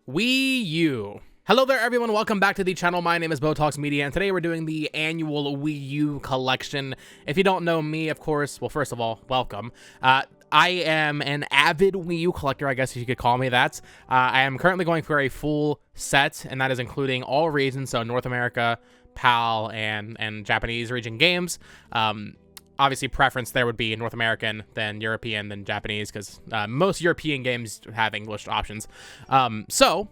Wii U. Hello there everyone, welcome back to the channel. My name is Botox Media, and today we're doing the annual Wii U collection. If you don't know me, of course, well, first of all, welcome. I am an avid Wii U collector, I guess you could call me that. I am currently going for a full set, and that is including all regions, so North America, PAL, and Japanese region games. Obviously, preference there would be North American, then European, then Japanese, because most European games have English options. So,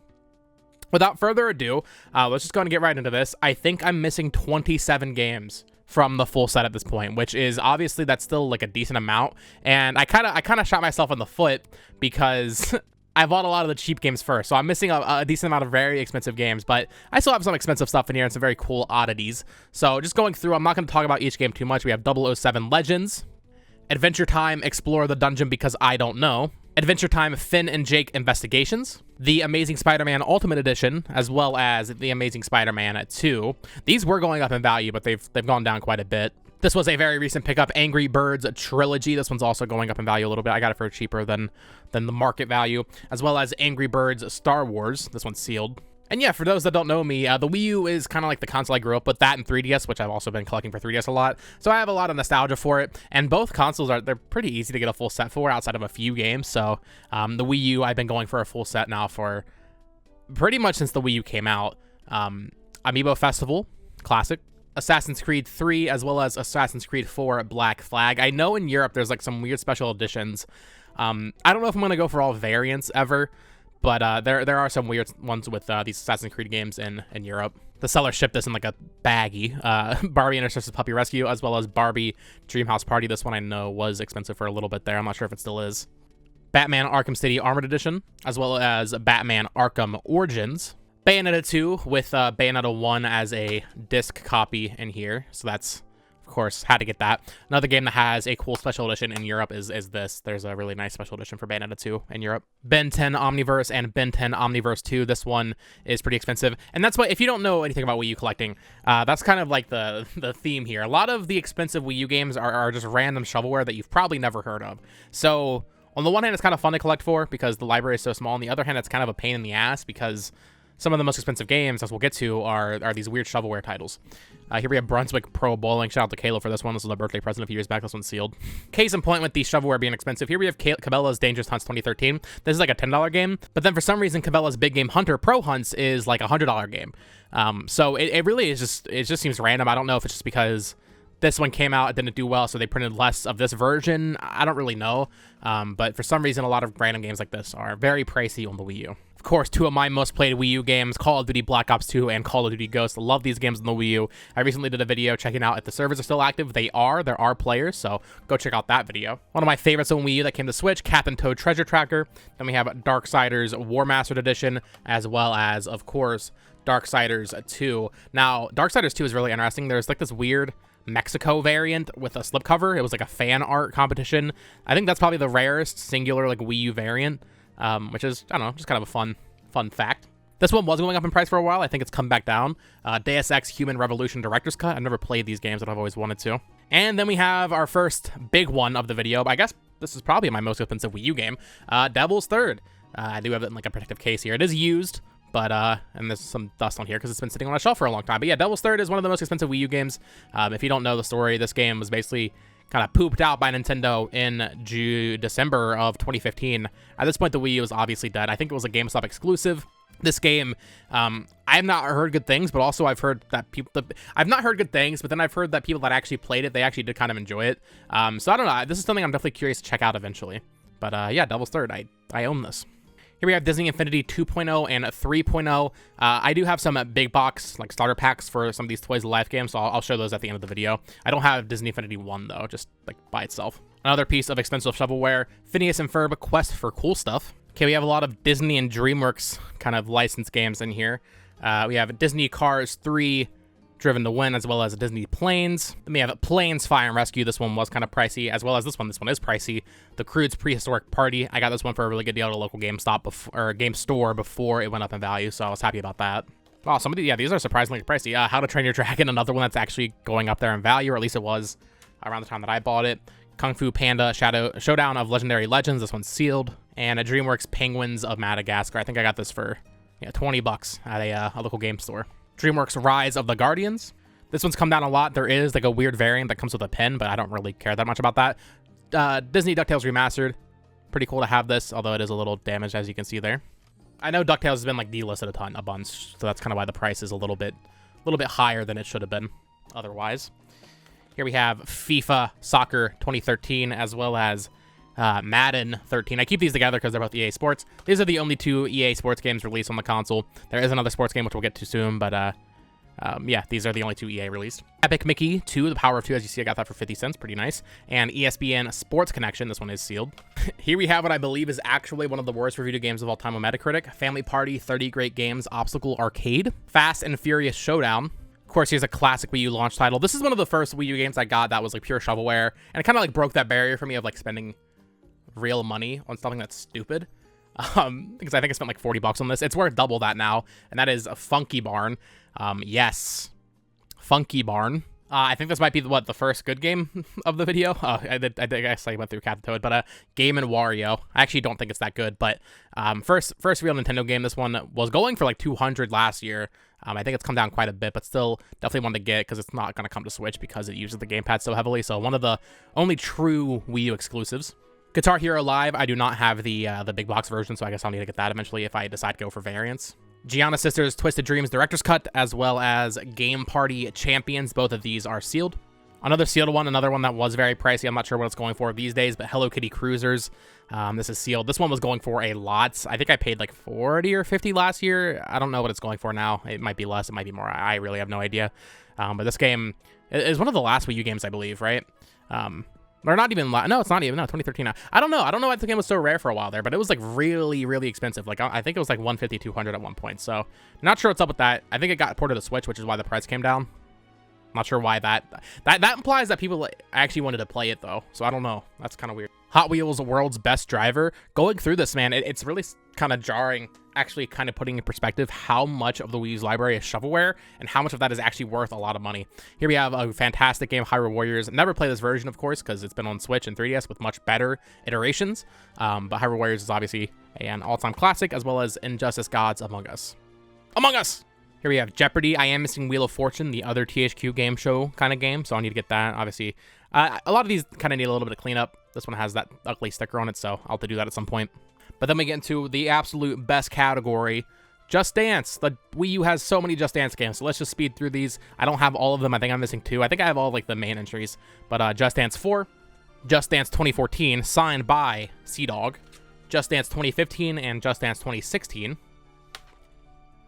without further ado, let's just go and get right into this. I think I'm missing 27 games from the full set at this point, which is obviously that's still like a decent amount. And I kind of shot myself in the foot because I bought a lot of the cheap games first, so I'm missing a decent amount of very expensive games, but I still have some expensive stuff in here and some very cool oddities. So just going through, I'm not going to talk about each game too much. We have 007 Legends, Adventure Time Explore the Dungeon Because I Don't Know, Adventure Time Finn and Jake Investigations, The Amazing Spider-Man Ultimate Edition, as well as The Amazing Spider-Man 2. These were going up in value, but they've gone down quite a bit. This was a very recent pickup, Angry Birds Trilogy. This one's also going up in value a little bit. I got it for cheaper than the market value, as well as Angry Birds Star Wars. This one's sealed. And yeah, for those that don't know me, the Wii U is kind of like the console I grew up with, that and 3DS, which I've also been collecting for 3DS a lot. So I have a lot of nostalgia for it. And both consoles they're pretty easy to get a full set for outside of a few games. So the Wii U, I've been going for a full set now for pretty much since the Wii U came out. Amiibo Festival, classic. Assassin's Creed 3, as well as Assassin's Creed 4 Black Flag. I know in Europe there's like some weird special editions. I don't know if I'm going to go for all variants ever, but there are some weird ones with these Assassin's Creed games in Europe. The seller shipped this in like a baggie. Barbie Intercepts Puppy Rescue, as well as Barbie Dreamhouse Party. This one I know was expensive for a little bit there. I'm not sure if it still is. Batman Arkham City Armored Edition, as well as Batman Arkham Origins. Bayonetta 2 with Bayonetta 1 as a disc copy in here. So that's, of course, had to get that. Another game that has a cool special edition in Europe is this. There's a really nice special edition for Bayonetta 2 in Europe. Ben 10 Omniverse and Ben 10 Omniverse 2. This one is pretty expensive. And that's why, if you don't know anything about Wii U collecting, that's kind of like the theme here. A lot of the expensive Wii U games are just random shovelware that you've probably never heard of. So, on the one hand, it's kind of fun to collect for because the library is so small. On the other hand, it's kind of a pain in the ass because some of the most expensive games, as we'll get to, are these weird shovelware titles. Here we have Brunswick Pro Bowling. Shout out to Kayla for this one. This was a birthday present a few years back. This one's sealed. Case in point with the shovelware being expensive. Here we have Cabela's Dangerous Hunts 2013. This is like a $10 game, but then for some reason, Cabela's Big Game Hunter Pro Hunts is like a $100 game. So it really is it just seems random. I don't know if it's just because this one came out, it didn't do well, so they printed less of this version. I don't really know. But for some reason, a lot of random games like this are very pricey on the Wii U. Of course, two of my most played Wii U games, Call of Duty Black Ops 2 and Call of Duty Ghosts. Love these games on the Wii U. I recently did a video checking out if the servers are still active. There are players, so go check out that video. One of my favorites on Wii U that came to Switch, Captain Toad Treasure Tracker. Then we have Darksiders War Mastered Edition, as well as, of course, Darksiders 2. Now, Darksiders 2 is really interesting. There's like this weird Mexico variant with a slipcover. It was like a fan art competition. I think that's probably the rarest singular like Wii U variant, which is, I don't know, just kind of a fun fact. This one was going up in price for a while. I think it's come back down. Deus Ex Human Revolution Director's Cut. I've never played these games, but I've always wanted to. And then we have our first big one of the video. I guess this is probably my most expensive Wii U game, Devil's Third. I do have it in like a protective case here. It is used, but and there's some dust on here because it's been sitting on a shelf for a long time. But yeah, Devil's Third is one of the most expensive Wii U games. If you don't know the story, this game was basically kind of pooped out by Nintendo in December of 2015. At this point, the Wii U was obviously dead. I think it was a GameStop exclusive. This game, I've not heard good things, but also I've heard that I've not heard good things, but then I've heard that people that actually played it, they actually did kind of enjoy it. So I don't know. This is something I'm definitely curious to check out eventually. But yeah, Devil's Third, I own this. Here we have Disney Infinity 2.0 and 3.0. I do have some big box, like starter packs for some of these Toys of Life games, so I'll show those at the end of the video. I don't have Disney Infinity 1, though, just like by itself. Another piece of expensive shovelware, Phineas and Ferb Quest for Cool Stuff. Okay, we have a lot of Disney and DreamWorks kind of licensed games in here. We have Disney Cars 3, Driven to Win, as well as Disney Planes. Then we have Planes Fire and Rescue. This one was kind of pricey, as well as this one. This one is pricey. The Croods Prehistoric Party. I got this one for a really good deal at a local GameStop or Game Store before it went up in value, so I was happy about that. Wow, these are surprisingly pricey. How to Train Your Dragon, another one that's actually going up there in value, or at least it was around the time that I bought it. Kung Fu Panda Showdown of Legendary Legends. This one's sealed. And a DreamWorks Penguins of Madagascar. I think I got this for 20 bucks at a local game store. DreamWorks Rise of the Guardians. This one's come down a lot. There is like a weird variant that comes with a pin, but I don't really care that much about that. Disney DuckTales Remastered. Pretty cool to have this, although it is a little damaged, as you can see there. I know DuckTales has been like delisted a bunch, so that's kind of why the price is a little bit higher than it should have been otherwise. Here we have FIFA Soccer 2013 as well as Madden 13. I keep these together because they're both EA Sports. These are the only two EA Sports games released on the console. There is another sports game which we'll get to soon, but yeah, these are the only two EA released. Epic Mickey 2, The Power of Two. As you see, I got that for 50 cents. Pretty nice. And ESPN Sports Connection. This one is sealed. Here we have what I believe is actually one of the worst reviewed games of all time on Metacritic. Family Party 30 Great Games Obstacle Arcade. Fast and Furious Showdown. Of course, here's a classic Wii U launch title. This is one of the first Wii U games I got that was like pure shovelware. And it kind of like broke that barrier for me of like spending real money on something that's stupid. Because I think I spent like 40 bucks on this. It's worth double that now. And that is a Funky Barn. Yes, Funky Barn. I think this might be the first good game of the video. I guess I went through Cat the Toad, but Game and Wario. I actually don't think it's that good, but first real Nintendo game. This one was going for like 200 last year. I think it's come down quite a bit, but still definitely one to get because it's not going to come to Switch because it uses the gamepad so heavily. So one of the only true Wii U exclusives. Guitar Hero Live. I do not have the big box version, so I guess I'll need to get that eventually if I decide to go for variants. Gianna Sisters Twisted Dreams Director's Cut, as well as Game Party Champions. Both of these are sealed. Another sealed one, another one that was very pricey. I'm not sure what it's going for these days, but Hello Kitty Cruisers. This is sealed. This one was going for a lot. I think I paid like 40 or 50 last year. I don't know what it's going for now. It might be less. It might be more. I really have no idea. But this game is one of the last Wii U games, I believe, right? Or not even, no, it's not even, no, 2013. I don't know why the game was so rare for a while there, but it was like really, really expensive. Like, I think it was like 150, 200 at one point. So, not sure what's up with that. I think it got ported to Switch, which is why the price came down. Not sure why that implies that people actually wanted to play it though. So, I don't know. That's kind of weird. Hot Wheels World's Best Driver. Going through this, man, it's really kind of jarring, actually kind of putting in perspective how much of the Wii U's library is shovelware and how much of that is actually worth a lot of money. Here we have a fantastic game, Hyrule Warriors. Never played this version, of course, because it's been on Switch and 3DS with much better iterations. But Hyrule Warriors is obviously an all-time classic, as well as Injustice Gods Among Us. Among Us! Here we have Jeopardy! I Am Missing Wheel of Fortune, the other THQ game show kind of game, so I need to get that, obviously. A lot of these kind of need a little bit of cleanup. This one has that ugly sticker on it, so I'll have to do that at some point. But then we get into the absolute best category, Just Dance. The Wii U has so many Just Dance games, so let's just speed through these. I don't have all of them. I think I'm missing 2. I think I have all like the main entries. But Just Dance 4, Just Dance 2014, signed by Seadog, Just Dance 2015, and Just Dance 2016.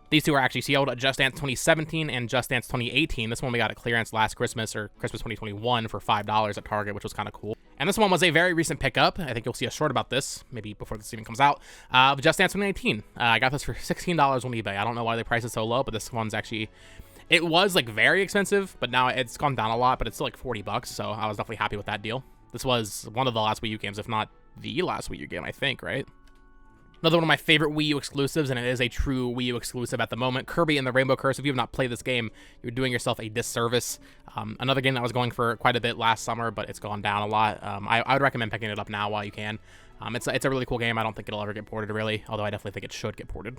These two are actually sealed. Just Dance 2017 and Just Dance 2018. This one we got at clearance last Christmas, or Christmas 2021, for $5 at Target, which was kind of cool. And this one was a very recent pickup. I think you'll see a short about this, maybe before this even comes out. Just Dance 2018. I got this for $16 on eBay. I don't know why they priced it so low, but this one's actually... It was, like, very expensive, but now it's gone down a lot, but it's still, like, 40 bucks, so I was definitely happy with that deal. This was one of the last Wii U games, if not the last Wii U game, I think, right? Another one of my favorite Wii U exclusives, and it is a true Wii U exclusive at the moment, Kirby and the Rainbow Curse. If you have not played this game, you're doing yourself a disservice. Another game that was going for quite a bit last summer, but it's gone down a lot. I would recommend picking it up now while you can. It's a really cool game. I don't think it'll ever get ported, really, although I definitely think it should get ported.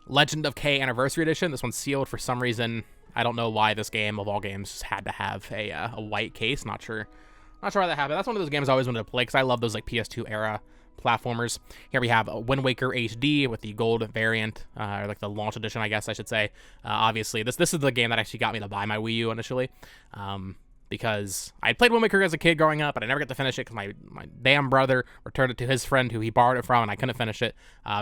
Legend of Kay Anniversary Edition. This one's sealed for some reason. I don't know why this game, of all games, had to have a white case. Not sure why that happened. That's one of those games I always wanted to play, because I love those like PS2 era platformers. Here we have Wind Waker HD with the gold variant, or like the launch edition, I guess I should say. Obviously, this is the game that actually got me to buy my Wii U initially, because I had played Wind Waker as a kid growing up, but I never got to finish it because my damn brother returned it to his friend who he borrowed it from, and I couldn't finish it.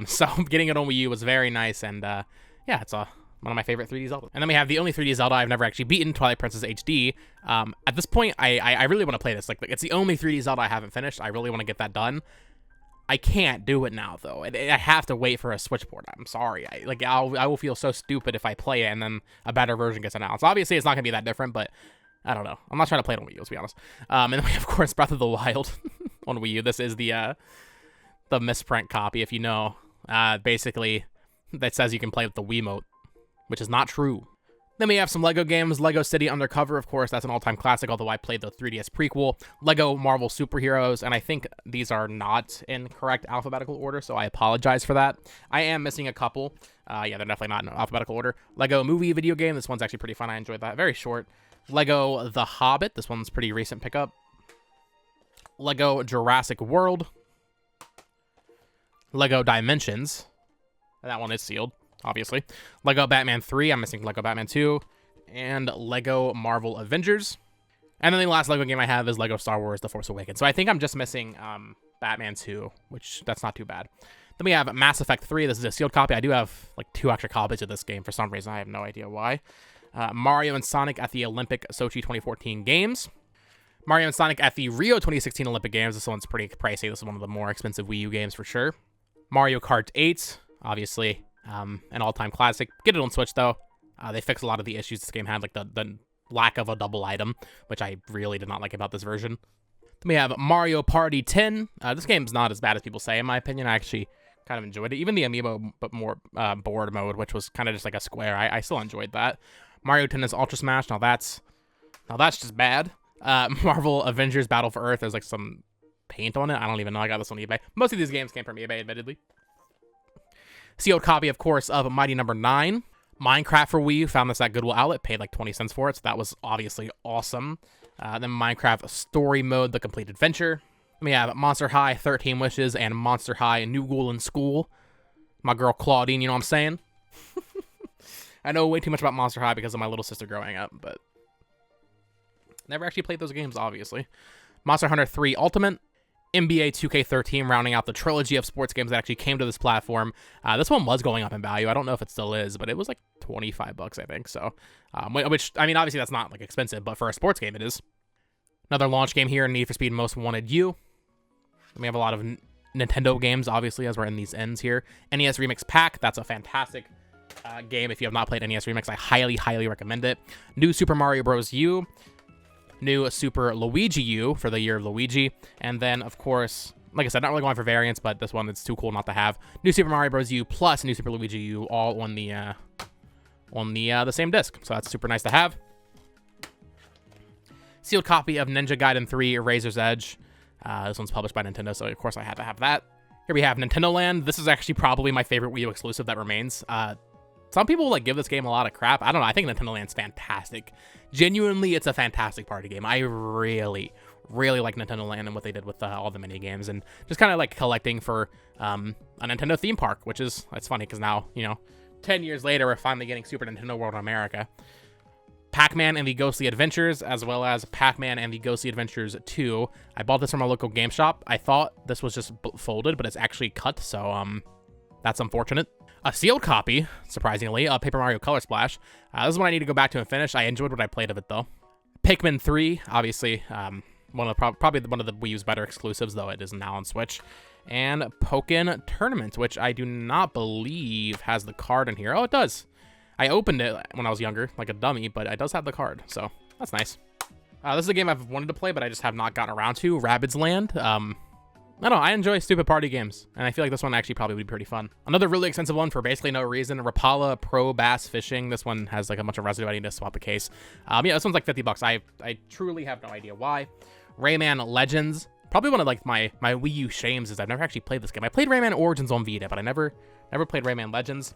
So getting it on Wii U was very nice, and yeah, it's one of my favorite 3D Zelda. And then we have the only 3D Zelda I've never actually beaten, Twilight Princess HD. At this point, I really want to play this. Like, it's the only 3D Zelda I haven't finished. I really want to get that done. I can't do it now, though. I have to wait for a Switch port. I'm sorry. I will feel so stupid if I play it and then a better version gets announced. Obviously, it's not going to be that different, but I don't know. I'm not trying to play it on Wii U, to be honest. And then we have, of course, Breath of the Wild on Wii U. This is the misprint copy, if you know. Basically, that says you can play with the Wiimote, which is not true. Then we have some LEGO games. LEGO City Undercover, of course, that's an all-time classic, although I played the 3DS prequel. LEGO Marvel Superheroes, and I think these are not in correct alphabetical order, so I apologize for that. I am missing a couple. Yeah, they're definitely not in alphabetical order. LEGO Movie video game, this one's actually pretty fun. I enjoyed that. Very short. LEGO The Hobbit, this one's pretty recent pickup. LEGO Jurassic World. LEGO Dimensions. That one is sealed, obviously. LEGO Batman 3, I'm missing LEGO Batman 2, and LEGO Marvel Avengers. And then the last LEGO game I have is LEGO Star Wars The Force Awakens. So I think I'm just missing Batman 2, which that's not too bad. Then we have Mass Effect 3. This is a sealed copy. I do have like 2 extra copies of this game for some reason. I have no idea why. Mario and Sonic at the Olympic Sochi 2014 Games. Mario and Sonic at the Rio 2016 Olympic Games. This one's pretty pricey. This is one of the more expensive Wii U games for sure. Mario Kart 8, obviously. An all-time classic. Get it on Switch, though. They fixed a lot of the issues this game had, like the lack of a double item, which I really did not like about this version. Then we have Mario Party 10. This game's not as bad as people say, in my opinion. I actually kind of enjoyed it. Even the amiibo, but more board mode, which was kind of just like a square. I still enjoyed that. Mario Tennis Ultra Smash. Now that's just bad. Marvel Avengers Battle for Earth. There's like some paint on it. I don't even know. I got this on eBay. Most of these games came from eBay, admittedly. Sealed copy, of course, of Mighty Number 9. Minecraft for Wii U. Found this at Goodwill Outlet. Paid like 20 cents for it, so that was obviously awesome. Then Minecraft Story Mode, The Complete Adventure. Then we have Monster High, 13 Wishes, and Monster High, New Ghoul in School. My girl Claudine, you know what I'm saying? I know way too much about Monster High because of my little sister growing up, but never actually played those games, obviously. Monster Hunter 3 Ultimate. NBA 2K13 rounding out the trilogy of sports games that actually came to this platform. This one was going up in value. I don't know if it still is, but it was like 25 bucks, I think. So, which, I mean, obviously that's not like expensive, but for a sports game, it is. Another launch game here, Need for Speed Most Wanted U. And we have a lot of Nintendo games, obviously, as we're in these ends here. NES Remix Pack, that's a fantastic game. If you have not played NES Remix, I highly, highly recommend it. New Super Mario Bros. U. New Super Luigi U for the year of Luigi. And then, of course, like I said, not really going for variants, but this one, it's too cool not to have. New Super Mario Bros. U plus New Super Luigi U all on the same disc. So that's super nice to have. Sealed copy of Ninja Gaiden 3 Razor's Edge. This one's published by Nintendo, so of course I had to have that. Here we have Nintendo Land. This is actually probably my favorite Wii U exclusive that remains. Some people like give this game a lot of crap. I don't know. I think Nintendo Land's fantastic. Genuinely, it's a fantastic party game. I really, really like Nintendo Land and what they did with all the mini games and just kind of like collecting for a Nintendo theme park, which is, it's funny because now, 10 years later, we're finally getting Super Nintendo World in America. Pac-Man and the Ghostly Adventures, as well as Pac-Man and the Ghostly Adventures 2. I bought this from a local game shop. I thought this was just folded, but it's actually cut, so that's unfortunate. A sealed copy, surprisingly, of Paper Mario Color Splash. This is one I need to go back to and finish. I enjoyed what I played of it, though. Pikmin 3, obviously, probably one of the Wii U's better exclusives, though it is now on Switch. And Pokken Tournament, which I do not believe has the card in here. Oh, it does. I opened it when I was younger, like a dummy, but it does have the card, so that's nice. This is a game I've wanted to play, but I just have not gotten around to. Rabbids Land. I don't know, I enjoy stupid party games, and I feel like this one actually probably would be pretty fun. Another really expensive one for basically no reason, Rapala Pro Bass Fishing. This one has like a bunch of residue. I need to swap the case. Yeah, this one's like 50 bucks. I truly have no idea why. Rayman Legends. Probably one of like my Wii U shames is I've never actually played this game. I played Rayman Origins on Vita, but I never played Rayman Legends.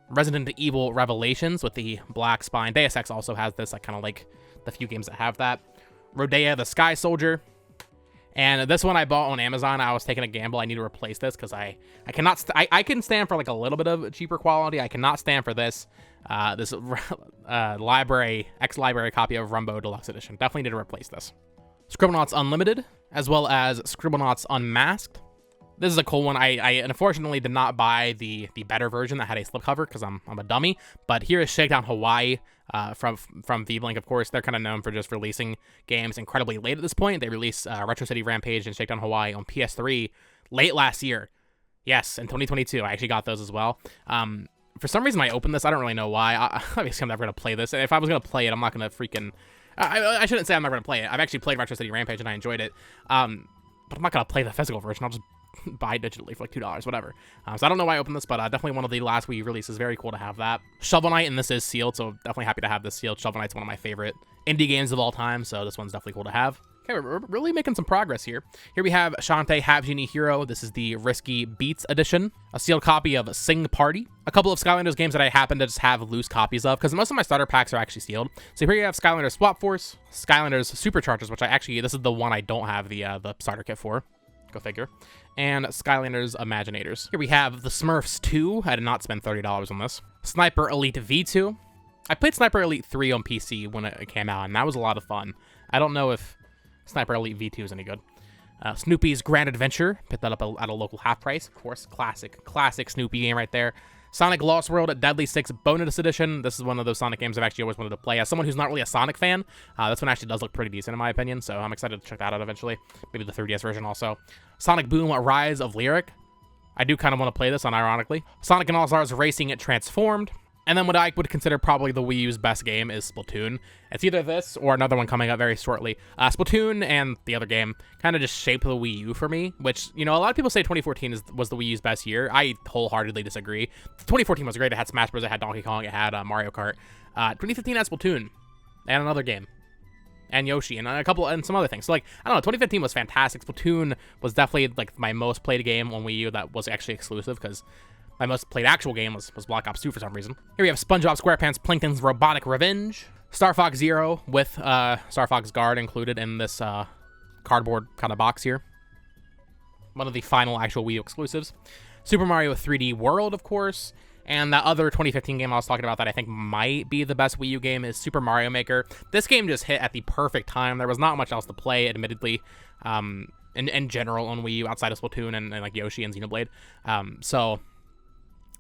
Resident Evil Revelations with the black spine. Deus Ex also has this. I kind of like the few games that have that. Rodea the Sky Soldier. And this one I bought on Amazon. I was taking a gamble. I need to replace this because I cannot. I can stand for like a little bit of cheaper quality. I cannot stand for this. This library copy of Rumbo Deluxe Edition. Definitely need to replace this. Scribblenauts Unlimited, as well as Scribblenauts Unmasked. This is a cool one. I unfortunately did not buy the better version that had a slipcover because I'm a dummy. But here is Shakedown Hawaii from V-Blink, of course. They're kind of known for just releasing games incredibly late at this point. They released Retro City Rampage and Shakedown Hawaii on PS3 late last year. Yes, in 2022. I actually got those as well. For some reason, I opened this. I don't really know why. Obviously, I'm never going to play this. If I was going to play it, I'm not going to freaking... I shouldn't say I'm not going to play it. I've actually played Retro City Rampage and I enjoyed it. But I'm not going to play the physical version. I'll just buy digitally for like $2, whatever. So I don't know why I opened this, but definitely one of the last Wii U releases. Very cool to have that. Shovel Knight, and this is sealed, so definitely happy to have this sealed. Shovel Knight's one of my favorite indie games of all time, so this one's definitely cool to have. Okay, we're really making some progress here. Here we have Shantae Half Genie Hero. This is the Risky Beats edition. A sealed copy of Sing Party. A couple of Skylanders games that I happen to just have loose copies of, because most of my starter packs are actually sealed. So here you have Skylanders Swap Force, Skylanders Superchargers, which this is the one I don't have the starter kit for. Go figure. And Skylanders Imaginators. Here we have the Smurfs 2. I did not spend $30 on this. Sniper Elite V2. I played Sniper Elite 3 on PC when it came out, and that was a lot of fun. I don't know if Sniper Elite V2 is any good. Snoopy's Grand Adventure. Picked that up at a local half price. Of course, classic Snoopy game right there. Sonic Lost World at Deadly 6 Bonus Edition. This is one of those Sonic games I've actually always wanted to play. As someone who's not really a Sonic fan, this one actually does look pretty decent in my opinion, so I'm excited to check that out eventually. Maybe the 3DS version also. Sonic Boom Rise of Lyric. I do kind of want to play this, unironically. Sonic and All-Stars Racing It Transformed. And then what I would consider probably the Wii U's best game is Splatoon. It's either this or another one coming up very shortly. Splatoon and the other game kind of just shaped the Wii U for me, which, you know, a lot of people say 2014 was the Wii U's best year. I wholeheartedly disagree. 2014 was great. It had Smash Bros., it had Donkey Kong, it had Mario Kart. 2015 had Splatoon and another game. And Yoshi and and some other things. So, like, I don't know, 2015 was fantastic. Splatoon was definitely, like, my most played game on Wii U that was actually exclusive, because my most played actual game was Black Ops 2 for some reason. Here we have SpongeBob SquarePants Plankton's Robotic Revenge. Star Fox Zero with Star Fox Guard included in this cardboard kind of box here. One of the final actual Wii U exclusives. Super Mario 3D World, of course. And that other 2015 game I was talking about that I think might be the best Wii U game is Super Mario Maker. This game just hit at the perfect time. There was not much else to play, admittedly, in general on Wii U outside of Splatoon and like Yoshi and Xenoblade. So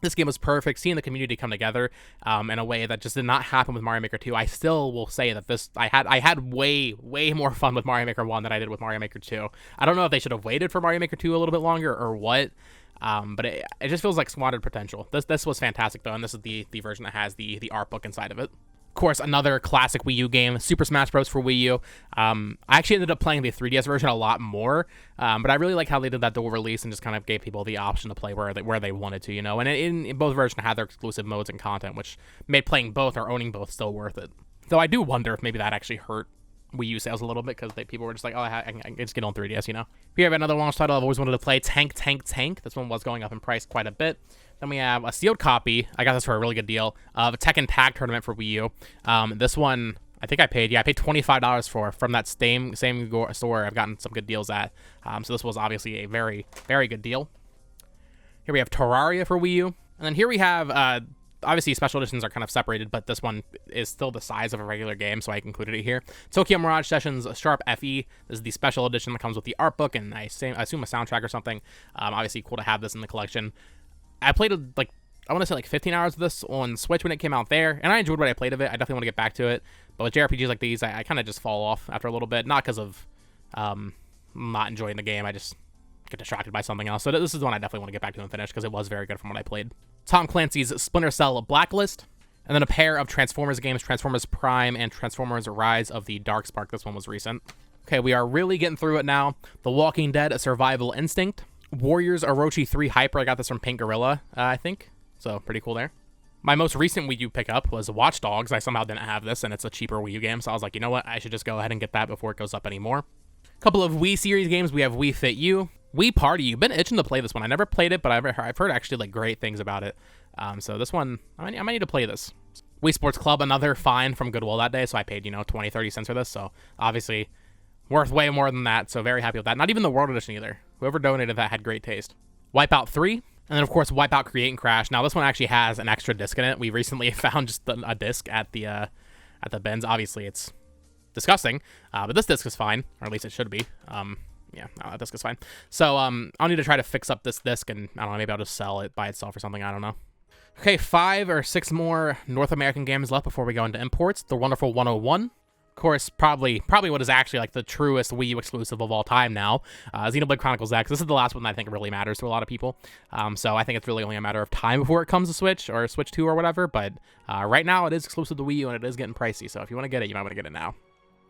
this game was perfect. Seeing the community come together in a way that just did not happen with Mario Maker 2. I still will say that I had way more fun with Mario Maker 1 than I did with Mario Maker 2. I don't know if they should have waited for Mario Maker 2 a little bit longer or what. But it just feels like squandered potential. This was fantastic though, and this is the version that has the art book inside of it. Of course, another classic Wii U game, Super Smash Bros. For Wii U. I actually ended up playing the 3DS version a lot more, but I really like how they did that dual release and just kind of gave people the option to play where they wanted to, you know. And in both versions had their exclusive modes and content, which made playing both or owning both still worth it. Though I do wonder if maybe that actually hurt Wii U sales a little bit, because people were just like, oh, I can just get on 3DS, you know. We have another launch title I've always wanted to play, Tank. This one was going up in price quite a bit. Then we have a sealed copy. I got this for a really good deal of Tekken Tag Tournament for Wii U. This one, I think I paid $25 for from that same store. I've gotten some good deals at. So this was obviously a very good deal. Here we have Terraria for Wii U, and then here we have obviously special editions are kind of separated, but this one is still the size of a regular game, so I included it here. Tokyo Mirage Sessions Sharp FE. This is the special edition that comes with the art book and I assume a soundtrack or something. Obviously cool to have this in the collection. I played I want to say 15 hours of this on Switch when it came out there, and I enjoyed what I played of it. I definitely want to get back to it, but with JRPGs like these, I kind of just fall off after a little bit, not because of not enjoying the game. I just get distracted by something else. So this is the one I definitely want to get back to and finish, because it was very good from what I played. Tom Clancy's Splinter Cell Blacklist, and then a pair of Transformers games, Transformers Prime and Transformers Rise of the Darkspark. This one was recent. Okay, we are really getting through it now. The Walking Dead, A Survival Instinct. Warriors Orochi 3 Hyper. I got this from Pink Gorilla, I think. So pretty cool there. My most recent Wii U pickup was Watch Dogs. I somehow didn't have this, and it's a cheaper Wii U game, so I was like, you know what? I should just go ahead and get that before it goes up anymore. A couple of Wii series games. We have Wii Fit U. Wii Party. You've been itching to play this one. I never played it, but I've heard actually great things about it. So this one, I might need to play this. Wii Sports Club, another find from Goodwill that day, so I paid, 20-30 cents for this, so obviously worth way more than that, so very happy with that. Not even the World Edition either. Whoever donated that had great taste. Wipeout 3, and then of course Wipeout Create and Crash. Now this one actually has an extra disc in it. We recently found just a disc at the bins. Obviously it's disgusting, but this disc is fine, or at least it should be. Yeah, no, that disc is fine. So I'll need to try to fix up this disc, and I don't know, maybe I'll just sell it by itself or something. I don't know. Okay, 5 or 6 more North American games left before we go into imports. The Wonderful 101. Of course, probably what is actually the truest Wii U exclusive of all time now. Xenoblade Chronicles X. This is the last one that I think really matters to a lot of people. So I think it's really only a matter of time before it comes to Switch or Switch 2 or whatever. But right now it is exclusive to Wii U, and it is getting pricey. So if you want to get it, you might want to get it now.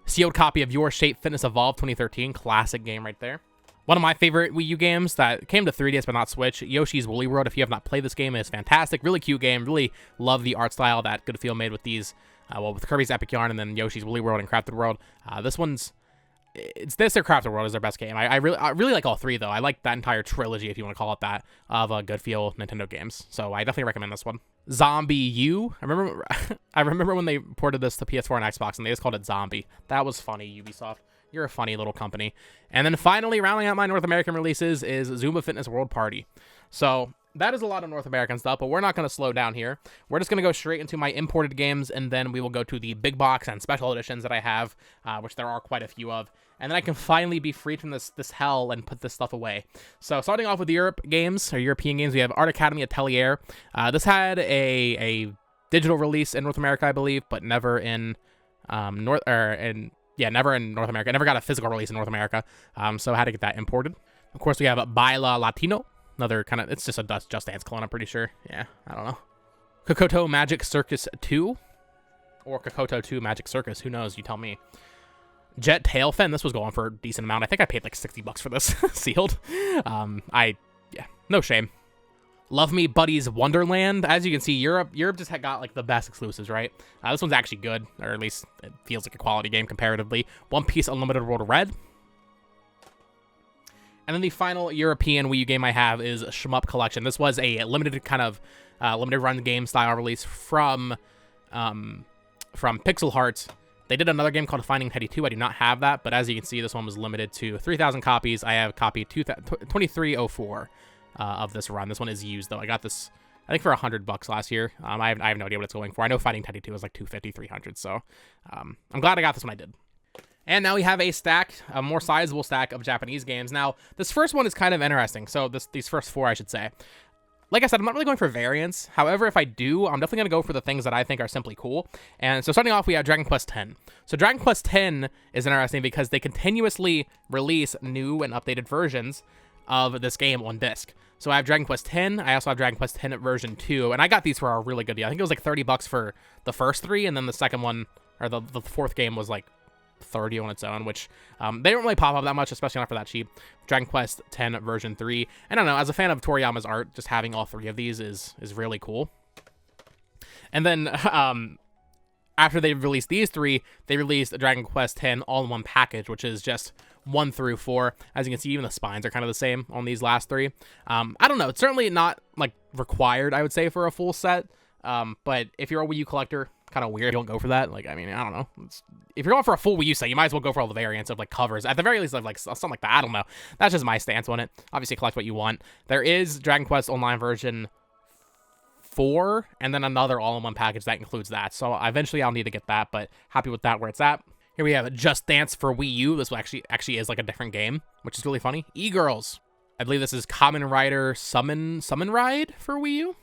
Sealed copy of Your Shape Fitness Evolved 2013. Classic game right there. One of my favorite Wii U games that came to 3DS but not Switch, Yoshi's Woolly World. If you have not played this game, it's fantastic. Really cute game. Really love the art style that Good Feel made with these, with Kirby's Epic Yarn and then Yoshi's Woolly World and Crafted World. This one's, it's this or Crafted World is their best game. I really like all three though. I like that entire trilogy, if you want to call it that, of Good Feel Nintendo games. So I definitely recommend this one. Zombie U. I remember when they ported this to PS4 and Xbox and they just called it Zombie. That was funny, Ubisoft. You're a funny little company. And then finally, rounding out my North American releases is Zumba Fitness World Party. So that is a lot of North American stuff, but we're not going to slow down here. We're just going to go straight into my imported games, and then we will go to the big box and special editions that I have, which there are quite a few of. And then I can finally be freed from this hell and put this stuff away. So starting off with the European games, we have Art Academy Atelier. This had a digital release in North America, I believe, but never in never in North America. I never got a physical release in North America, so I had to get that imported. Of course, we have Baila Latino. Another kind of, it's just a Just Dance clone, I'm pretty sure. Yeah, I don't know. Kokoto Magic Circus 2? Or Kokoto 2 Magic Circus, who knows, you tell me. Jet Tailfin, this was going for a decent amount. I think I paid like $60 for this, sealed. Yeah, no shame. Love Me Buddies Wonderland. As you can see, Europe just got like the best exclusives, right? This one's actually good, or at least it feels like a quality game comparatively. One Piece Unlimited World Red. And then the final European Wii U game I have is Shmup Collection. This was a limited kind of limited run game style release from Pixel Heart. They did another game called Finding Teddy 2. I do not have that, but as you can see, this one was limited to 3,000 copies. I have copy 2304 of this run. This one is used though. I got this, I think, for $100 last year. I have no idea what it's going for. I know Finding Teddy 2 was like 250, 300. So I'm glad I got this when I did. And now we have a more sizable stack of Japanese games. Now, this first one is kind of interesting. So these first four, I should say. Like I said, I'm not really going for variants. However, if I do, I'm definitely going to go for the things that I think are simply cool. And so starting off, we have Dragon Quest X. So Dragon Quest X is interesting because they continuously release new and updated versions of this game on disc. So I have Dragon Quest X. I also have Dragon Quest X version 2. And I got these for a really good deal. I think it was like $30 for the first three. And then the second one, or the fourth game was like 30 on its own, which they don't really pop up that much, especially not for that cheap. Dragon Quest X version 3. And I don't know, as a fan of Toriyama's art, just having all three of these is really cool. And then after they released these three, they released a Dragon Quest X all in one package, which is just 1 through 4. As you can see, even the spines are kind of the same on these last three. I don't know, it's certainly not like required, I would say, for a full set. But if you're a Wii U collector, kind of weird you don't go for that. Like, I mean, I don't know. If you're going for a full Wii U set, you might as well go for all the variants of like covers. At the very least, of like something like that. I don't know. That's just my stance on it. Obviously, collect what you want. There is Dragon Quest Online version 4, and then another all-in-one package that includes that. So eventually, I'll need to get that. But happy with that where it's at. Here we have Just Dance for Wii U. This actually is like a different game, which is really funny. E-Girls. I believe this is Kamen Rider Summon Ride for Wii U.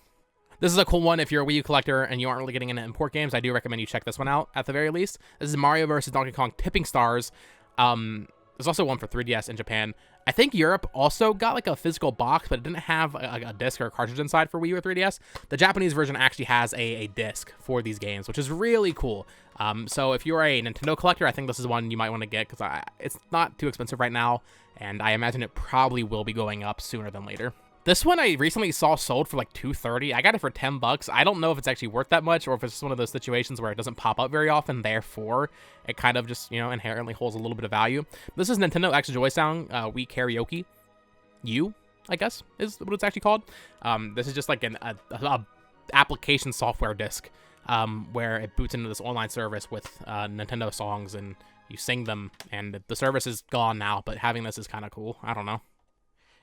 This is a cool one if you're a Wii U collector and you aren't really getting into import games. I do recommend you check this one out at the very least. This is Mario vs. Donkey Kong Tipping Stars. There's also one for 3DS in Japan. I think Europe also got like a physical box, but it didn't have a disc or a cartridge inside for Wii U or 3DS. The Japanese version actually has a disc for these games, which is really cool. So if you're a Nintendo collector, I think this is one you might want to get because it's not too expensive right now, and I imagine it probably will be going up sooner than later. This one I recently saw sold for like $230. I got it for $10. I don't know if it's actually worth that much or if it's just one of those situations where it doesn't pop up very often. Therefore, it kind of just, inherently holds a little bit of value. This is Nintendo X Joy Sound Wii Karaoke U, I guess, is what it's actually called. This is just like a application software disc where it boots into this online service with Nintendo songs and you sing them. And the service is gone now, but having this is kind of cool. I don't know.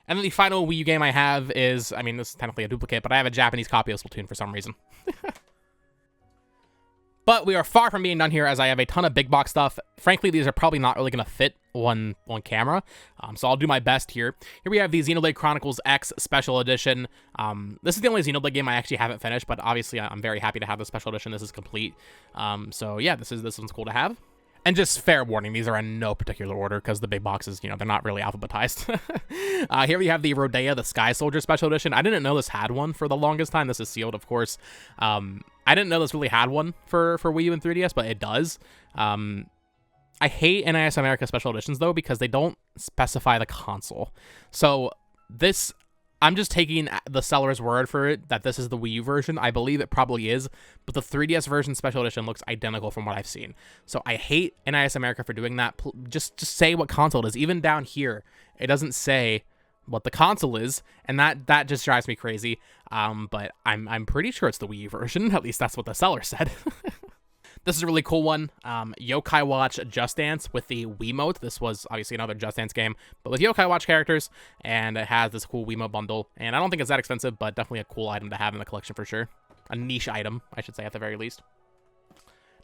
And then the final Wii U game I have is, I mean, this is technically a duplicate, but I have a Japanese copy of Splatoon for some reason. But we are far from being done here as I have a ton of big box stuff. Frankly, these are probably not really going to fit on camera, so I'll do my best here. Here we have the Xenoblade Chronicles X Special Edition. This is the only Xenoblade game I actually haven't finished, but obviously I'm very happy to have the Special Edition. This is complete. So yeah, this one's cool to have. And just fair warning, these are in no particular order because the big boxes, they're not really alphabetized. Here we have the Rodea, the Sky Soldier Special Edition. I didn't know this had one for the longest time. This is sealed, of course. I didn't know this really had one for Wii U and 3DS, but it does. I hate NIS America Special Editions, though, because they don't specify the console. So this, I'm just taking the seller's word for it that this is the Wii U version. I believe it probably is, but the 3DS version Special Edition looks identical from what I've seen. So I hate NIS America for doing that. Just say what console it is. Even down here, it doesn't say what the console is, and that just drives me crazy. But I'm pretty sure it's the Wii U version. At least that's what the seller said. This is a really cool one. Yokai Watch Just Dance with the Wiimote. This was obviously another Just Dance game, but with Yokai Watch characters, and it has this cool Wiimote bundle. And I don't think it's that expensive, but definitely a cool item to have in the collection for sure. A niche item, I should say, at the very least.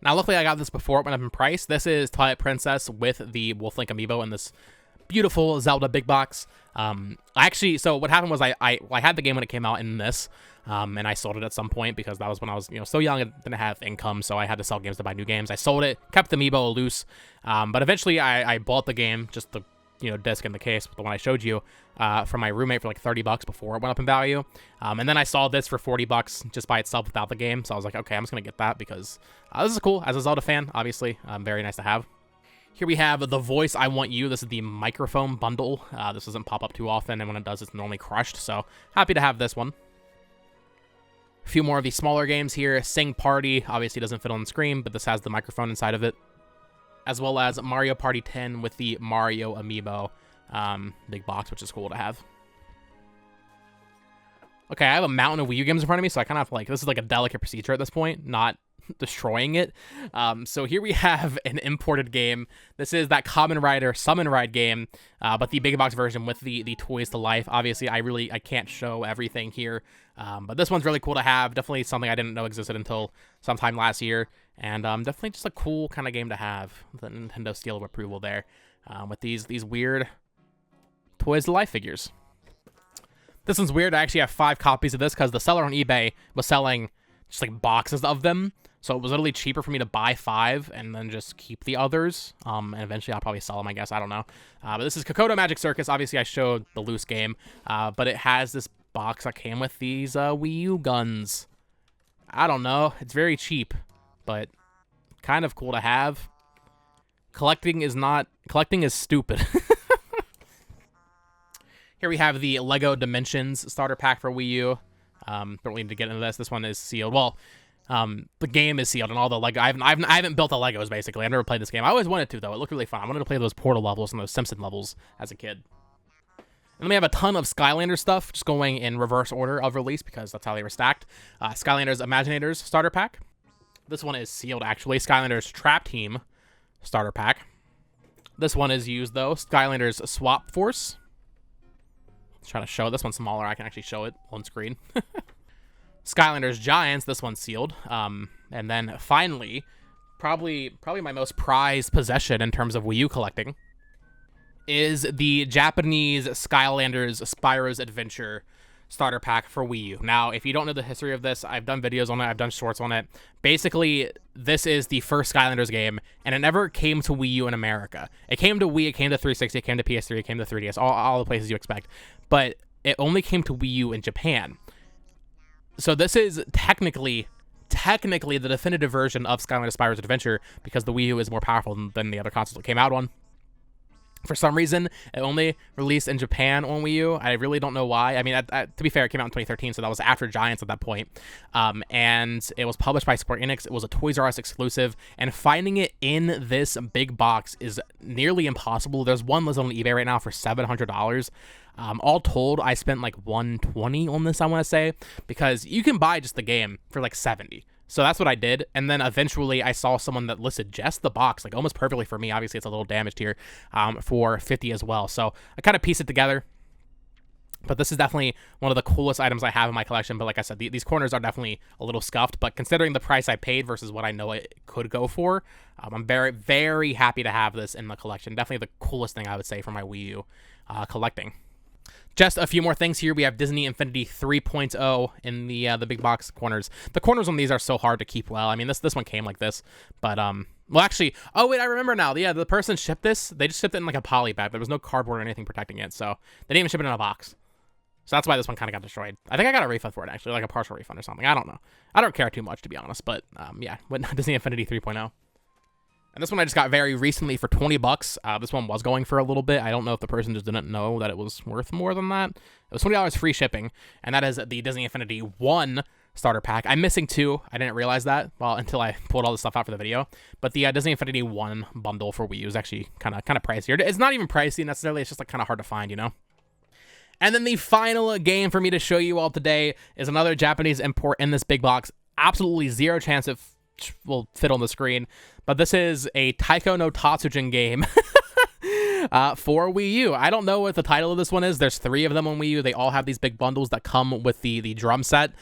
Now, luckily, I got this before it went up in price. This is Twilight Princess with the Wolf Link amiibo in this beautiful Zelda big box. So what happened was I had the game when it came out in this, and I sold it at some point because that was when I was, so young and didn't have income, so I had to sell games to buy new games. I sold it, kept the amiibo loose, but eventually I bought the game, just the disc in the case, the one I showed you, from my roommate for like $30 before it went up in value, and then I saw this for $40 just by itself without the game, so I was like, okay, I'm just gonna get that because this is cool. As a Zelda fan, obviously, very nice to have. Here we have The Voice I Want You. This is the microphone bundle. This doesn't pop up too often, and when it does, it's normally crushed, so happy to have this one. A few more of these smaller games here. Sing Party obviously doesn't fit on the screen, but this has the microphone inside of it, as well as Mario Party 10 with the Mario amiibo big box, which is cool to have. Okay, I have a mountain of Wii U games in front of me, so I kind of this is like a delicate procedure at this point, not destroying it. So here we have an imported game. This is that Kamen Rider Summon Ride game, but the big box version with the toys to life. Obviously, I can't show everything here, but this one's really cool to have. Definitely something I didn't know existed until sometime last year, and definitely just a cool kind of game to have. The Nintendo seal of approval there, with these weird toys to life figures. This one's weird. I actually have 5 copies of this because the seller on eBay was selling just like boxes of them. So it was literally cheaper for me to buy 5 and then just keep the others. And eventually I'll probably sell them, I guess. I don't know. But this is Kokoto Magic Circus. Obviously, I showed the loose game. But it has this box that came with these Wii U guns. I don't know. It's very cheap, but kind of cool to have. Collecting is stupid. Here we have the Lego Dimensions starter pack for Wii U. Don't need to get into this. This one is sealed. Well, the game is sealed and all the Lego. I haven't built the Legos, basically. I've never played this game. I always wanted to, though. It looked really fun. I wanted to play those Portal levels and those Simpson levels as a kid. And then we have a ton of Skylanders stuff, just going in reverse order of release because that's how they were stacked. Skylanders Imaginators starter pack. This one is sealed, actually. Skylanders Trap Team starter pack. This one is used, though. Skylanders Swap Force. Let's try to show it. This one's smaller. I can actually show it on screen. Skylanders Giants. This one's sealed. And then finally, probably my most prized possession in terms of Wii U collecting is the Japanese Skylanders Spyro's Adventure starter pack for Wii U. Now, if you don't know the history of this, I've done videos on it, I've done shorts on it. Basically, this is the first Skylanders game, and it never came to Wii U in America. It came to Wii, it came to 360, it came to PS3, it came to 3DS, all the places you expect. But it only came to Wii U in Japan. So this is technically the definitive version of Skylanders Spyro's Adventure because the Wii U is more powerful than the other consoles it came out on. For some reason, it only released in Japan on Wii U. I really don't know why. I mean, to be fair, it came out in 2013, so that was after Giants at that point. And it was published by Square Enix. It was a Toys R Us exclusive, and finding it in this big box is nearly impossible. There's one listed on eBay right now for $700. All told, I spent like $120 on this, I want to say, because you can buy just the game for like $70. So that's what I did, and then eventually I saw someone that listed just the box, like almost perfectly for me. Obviously, it's a little damaged here, for $50 as well. So I kind of pieced it together. But this is definitely one of the coolest items I have in my collection. But like I said, these corners are definitely a little scuffed. But considering the price I paid versus what I know it could go for, I'm very, very happy to have this in the collection. Definitely the coolest thing I would say for my Wii U collecting. Just a few more things here. We have Disney Infinity 3.0 in the big box corners. The corners on these are so hard to keep well. I mean, this one came like this, but well, actually, oh wait, I remember now. Yeah, the person shipped this. They just shipped it in like a poly bag. There was no cardboard or anything protecting it, so they didn't even ship it in a box. So that's why this one kind of got destroyed. I think I got a refund for it, actually, like a partial refund or something. I don't know. I don't care too much, to be honest, but yeah, with Disney Infinity 3.0. And this one I just got very recently for 20 bucks. This one was going for a little bit. I don't know if the person just didn't know that it was worth more than that. It was $20 free shipping, and that is the Disney Infinity 1 starter pack. I'm missing 2. I didn't realize that, well, until I pulled all this stuff out for the video. But the Disney Infinity 1 bundle for Wii U is actually kind of pricier. It's not even pricey necessarily. It's just like kind of hard to find, you know? And then the final game for me to show you all today is another Japanese import in this big box. Absolutely zero chance it will fit on the screen, but this is a Taiko no Tatsujin game for Wii U. I don't know what the title of this one is. There's 3 of them on Wii U. They all have these big bundles that come with the drum set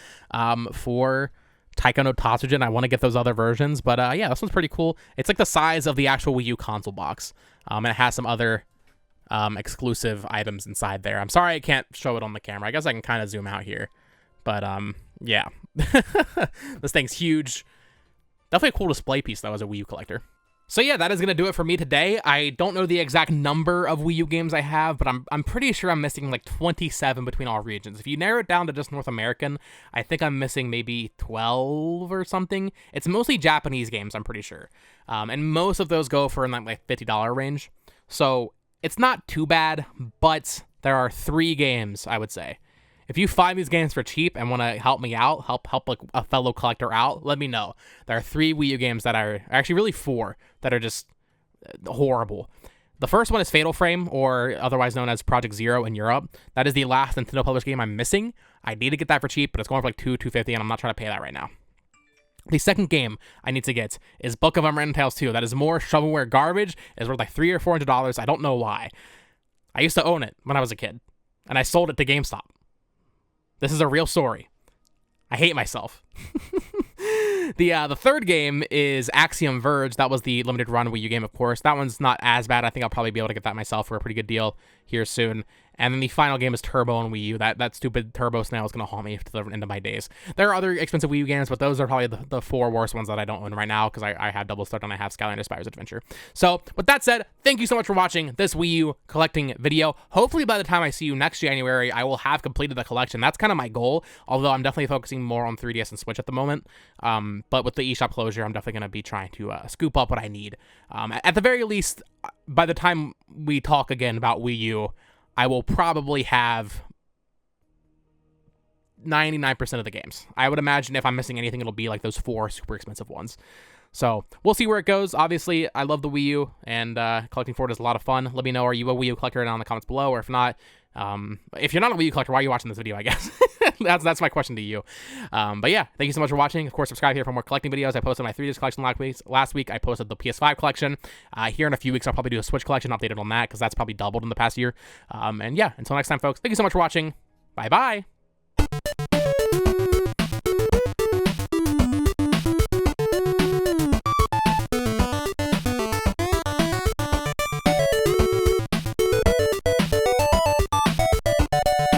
for Taiko no Tatsujin. I want to get those other versions, but yeah, this one's pretty cool. It's like the size of the actual Wii U console box, and it has some other exclusive items inside there. I'm sorry I can't show it on the camera. I guess I can kind of zoom out here, but yeah. This thing's huge. Definitely a cool display piece, though, as a Wii U collector. So yeah, that is going to do it for me today. I don't know the exact number of Wii U games I have, but I'm pretty sure I'm missing like 27 between all regions. If you narrow it down to just North American, I think I'm missing maybe 12 or something. It's mostly Japanese games, I'm pretty sure. And most of those go for in that like $50 range. So it's not too bad, but there are 3 games, I would say. If you find these games for cheap and want to help me out, help like a fellow collector out, let me know. There are 3 Wii U games that are actually really 4 that are just horrible. The first one is Fatal Frame, or otherwise known as Project Zero in Europe. That is the last Nintendo published game I'm missing. I need to get that for cheap, but it's going for like $250, and I'm not trying to pay that right now. The second game I need to get is Book of Unwritten Tales 2. That is more shovelware garbage. It's worth like $300 or $400. I don't know why. I used to own it when I was a kid, and I sold it to GameStop. This is a real story. I hate myself. The third game is Axiom Verge. That was the limited run Wii U game, of course. That one's not as bad. I think I'll probably be able to get that myself for a pretty good deal here soon. And then the final game is Turbo on Wii U. That stupid Turbo snail is going to haunt me to the end of my days. There are other expensive Wii U games, but those are probably the 4 worst ones that I don't own right now, because I have Double Start and I have Skylanders Spyro's Adventure. So with that said, thank you so much for watching this Wii U collecting video. Hopefully by the time I see you next January, I will have completed the collection. That's kind of my goal, although I'm definitely focusing more on 3DS and Switch at the moment. But with the eShop closure, I'm definitely going to be trying to scoop up what I need. At the very least, by the time we talk again about Wii U, I will probably have 99% of the games. I would imagine if I'm missing anything, it'll be like those 4 super expensive ones. So we'll see where it goes. Obviously, I love the Wii U, and collecting for it is a lot of fun. Let me know, are you a Wii U collector down in the comments below, or if not, if you're not a Wii U collector, why are you watching this video, I guess? that's my question to you. But yeah, thank you so much for watching. Of course, subscribe here for more collecting videos. I posted my 3DS collection last week. I posted the PS5 collection. Here in a few weeks, I'll probably do a Switch collection updated on that, because that's probably doubled in the past year. And yeah, until next time, folks, thank you so much for watching. Bye-bye.